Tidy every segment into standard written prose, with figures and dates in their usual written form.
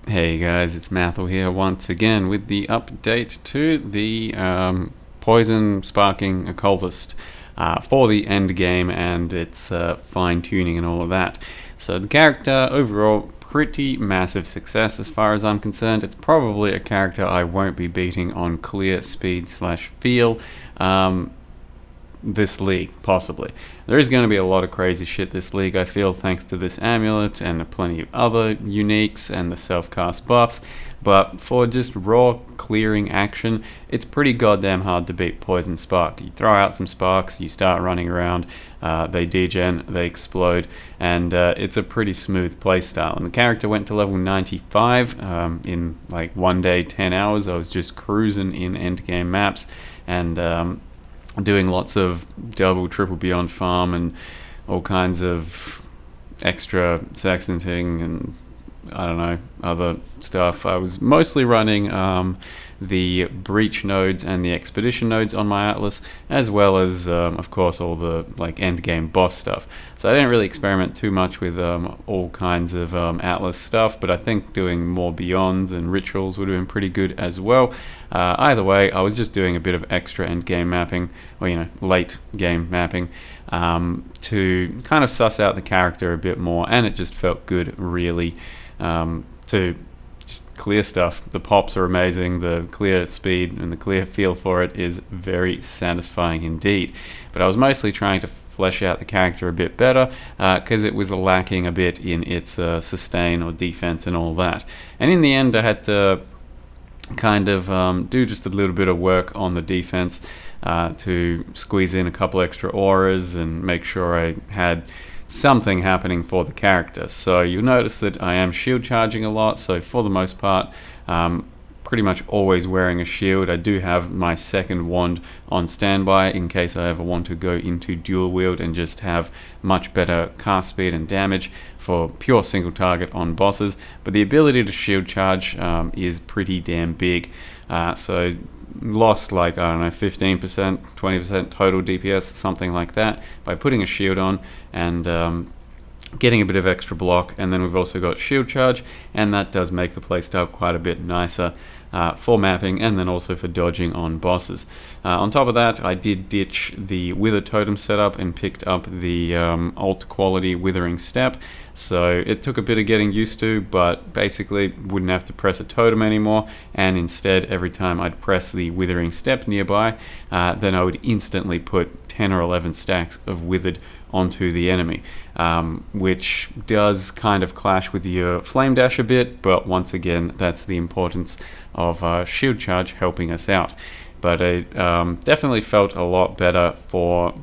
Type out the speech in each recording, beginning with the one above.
Hey guys, it's Mathel here once again with the update to the Poison Sparking Occultist for the Endgame and its fine-tuning and all of that. So the character, overall, pretty massive success as far as I'm concerned. It's probably a character I won't be beating on clear speed/feel. This league, possibly. There is going to be a lot of crazy shit this league, I feel, thanks to this amulet and plenty of other uniques and the self-cast buffs, but for just raw clearing action, it's pretty goddamn hard to beat Poison Spark. You throw out some sparks, you start running around, they degen, they explode, and it's a pretty smooth playstyle. And the character went to level 95 in like 1 day, 10 hours. I was just cruising in endgame maps, and doing lots of double, triple beyond farm and all kinds of extra sextanting and I don't know, other stuff. I was mostly running the breach nodes and the expedition nodes on my atlas, as well as of course all the like end game boss stuff. So I didn't really experiment too much with all kinds of atlas stuff, but I think doing more beyonds and rituals would have been pretty good as well. Either way, I was just doing a bit of extra end game mapping, or late game mapping, to kind of suss out the character a bit more, and it just felt good really to just clear stuff. The pops are amazing, the clear speed and the clear feel for it is very satisfying indeed. But I was mostly trying to flesh out the character a bit better because it was lacking a bit in its sustain or defense and all that. And in the end I had to kind of do just a little bit of work on the defense to squeeze in a couple extra auras and make sure I had something happening for the character. So you'll notice that I am shield charging a lot, so for the most part pretty much always wearing a shield. I do have my second wand on standby in case I ever want to go into dual wield and just have much better cast speed and damage for pure single target on bosses, but the ability to shield charge is pretty damn big. So lost like, I don't know, 15%, 20% total DPS, something like that, by putting a shield on and getting a bit of extra block. And then we've also got shield charge, and that does make the playstyle quite a bit nicer for mapping and then also for dodging on bosses. On top of that, I did ditch the Wither Totem setup and picked up the alt quality Withering Step. So it took a bit of getting used to, but basically wouldn't have to press a totem anymore, and instead every time I'd press the Withering Step nearby, then I would instantly put 10 or 11 stacks of Withered onto the enemy, which does kind of clash with your Flame Dash a bit, but once again that's the importance of shield charge helping us out. But it definitely felt a lot better for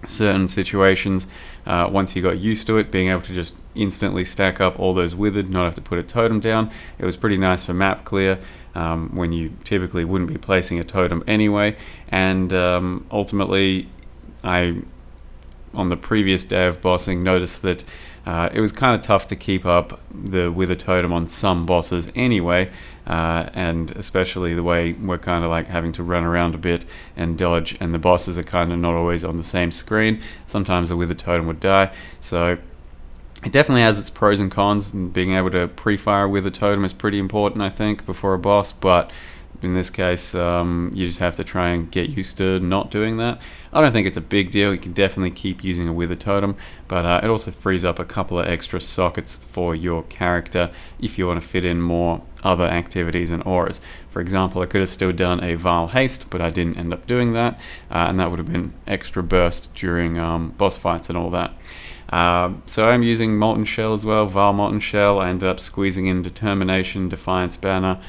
certain situations once you got used to it, being able to just instantly stack up all those withered, not have to put a totem down. It was pretty nice for map clear when you typically wouldn't be placing a totem anyway. And ultimately on the previous day of bossing, noticed that it was kind of tough to keep up the Wither Totem on some bosses anyway, and especially the way we're kind of like having to run around a bit and dodge, and the bosses are kind of not always on the same screen. Sometimes the Wither Totem would die, so it definitely has its pros and cons, and being able to pre-fire with a totem is pretty important, I think, before a boss, but in this case, you just have to try and get used to not doing that. I don't think it's a big deal. You can definitely keep using a Wither Totem, but it also frees up a couple of extra sockets for your character if you want to fit in more other activities and auras. For example, I could have still done a Vile Haste, but I didn't end up doing that, and that would have been extra burst during boss fights and all that. So I'm using Molten Shell as well, Vile Molten Shell. I ended up squeezing in Determination, Defiance Banner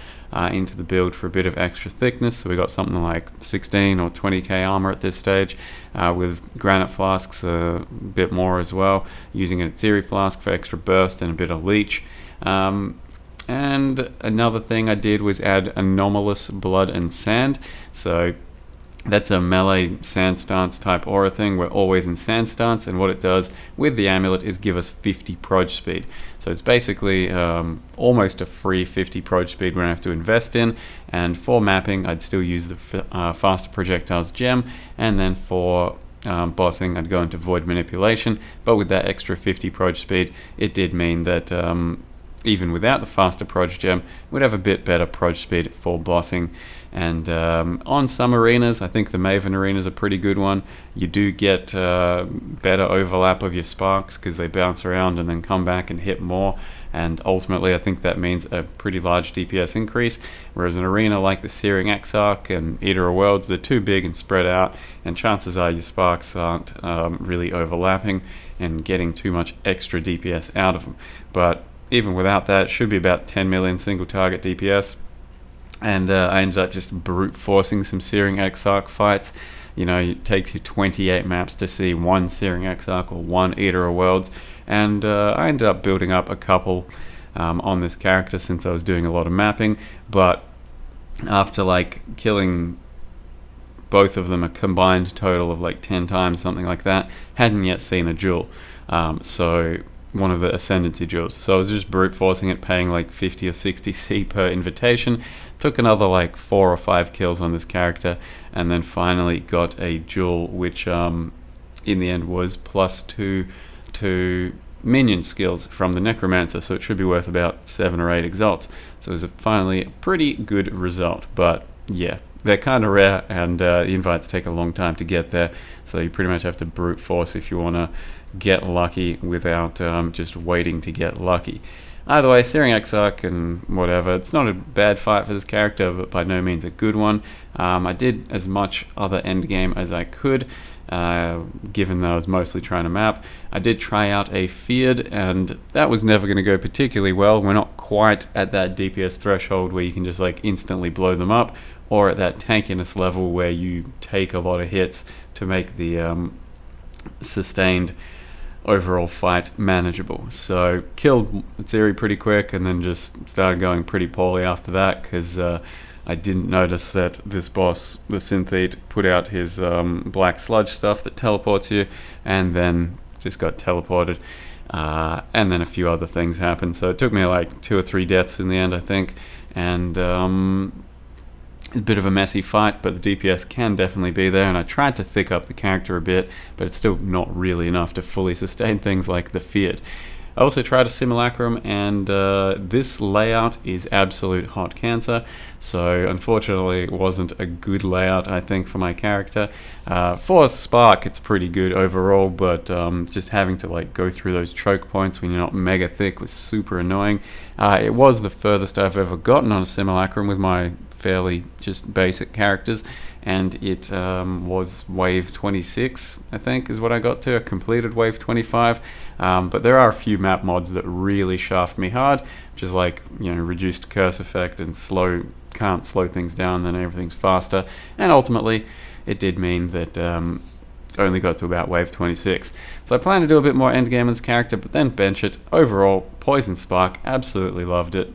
into the build for a bit of extra thickness. So we got something like 16 or 20k armor at this stage, with Granite Flasks a bit more as well, using a Zeri Flask for extra burst and a bit of leech. And another thing I did was add Anomalous Blood and Sand. So that's a melee sand stance type aura thing. We're always in sand stance, and what it does with the amulet is give us 50 proj speed. So it's basically almost a free 50 proj speed we don't have to invest in. And for mapping, I'd still use the faster projectiles gem, and then for bossing, I'd go into void manipulation. But with that extra 50 proj speed, it did mean that even without the faster proj gem, would have a bit better proj speed for bossing. And on some arenas, I think the Maven arena is a pretty good one. You do get better overlap of your sparks because they bounce around and then come back and hit more. And ultimately, I think that means a pretty large DPS increase. Whereas an arena like the Searing Exarch and Eater of Worlds, they're too big and spread out, and chances are your sparks aren't really overlapping and getting too much extra DPS out of them. But even without that, it should be about 10 million single target DPS. And I ended up just brute forcing some Searing Exarch fights. You know, it takes you 28 maps to see one Searing Exarch or one Eater of Worlds. And I ended up building up a couple on this character since I was doing a lot of mapping. But after like killing both of them a combined total of like 10 times, something like that, hadn't yet seen a duel. So one of the Ascendancy duels. So I was just brute forcing it, paying like 50 or 60 C per invitation. Took another like 4 or 5 kills on this character, and then finally got a duel which in the end was +2 to minion skills from the Necromancer, so it should be worth about 7 or 8 exalts. So it was finally a pretty good result. But yeah, they're kind of rare, and the invites take a long time to get there, so you pretty much have to brute force if you want to get lucky without just waiting to get lucky. Either way, Searing Exarch and whatever, it's not a bad fight for this character, but by no means a good one. I did as much other endgame as I could, given that I was mostly trying to map. I did try out a Feared, and that was never going to go particularly well. We're not quite at that DPS threshold where you can just like instantly blow them up, or at that tankiness level where you take a lot of hits to make the sustained overall fight manageable. So killed Zeri pretty quick, and then just started going pretty poorly after that because I didn't notice that this boss, the Synthete, put out his black sludge stuff that teleports you, and then just got teleported. And then a few other things happened. So it took me like 2 or 3 deaths in the end, I think. And it's a bit of a messy fight, but the DPS can definitely be there, and I tried to thick up the character a bit, but it's still not really enough to fully sustain things like the Feared. I also tried a Simulacrum, and this layout is absolute hot cancer, so unfortunately it wasn't a good layout, I think, for my character. For Spark, it's pretty good overall, but just having to like go through those choke points when you're not mega thick was super annoying. It was the furthest I've ever gotten on a Simulacrum with my fairly just basic characters, and it was wave 26, I think, is what I got to. I completed wave 25, but there are a few map mods that really shaft me hard, which is like, you know, reduced curse effect and can't slow things down, then everything's faster, and ultimately it did mean that only got to about wave 26. So I plan to do a bit more endgame on this character, but then bench it. Overall, Poison Spark, absolutely loved it.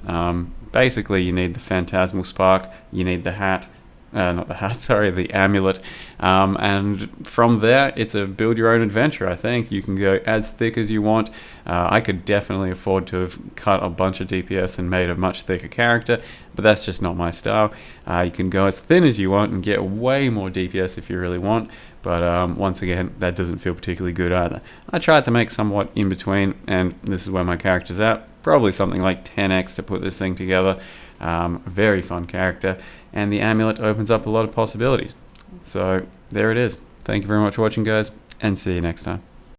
Basically, you need the Phantasmal Spark, you need the hat, not the hat, sorry, the amulet, and from there, it's a build your own adventure, I think. You can go as thick as you want. I could definitely afford to have cut a bunch of DPS and made a much thicker character, but that's just not my style. You can go as thin as you want and get way more DPS if you really want, but once again, that doesn't feel particularly good either. I tried to make somewhat in between, and this is where my character's at. Probably something like 10x to put this thing together. Very fun character, and the amulet opens up a lot of possibilities. So there it is. Thank you very much for watching, guys, and see you next time.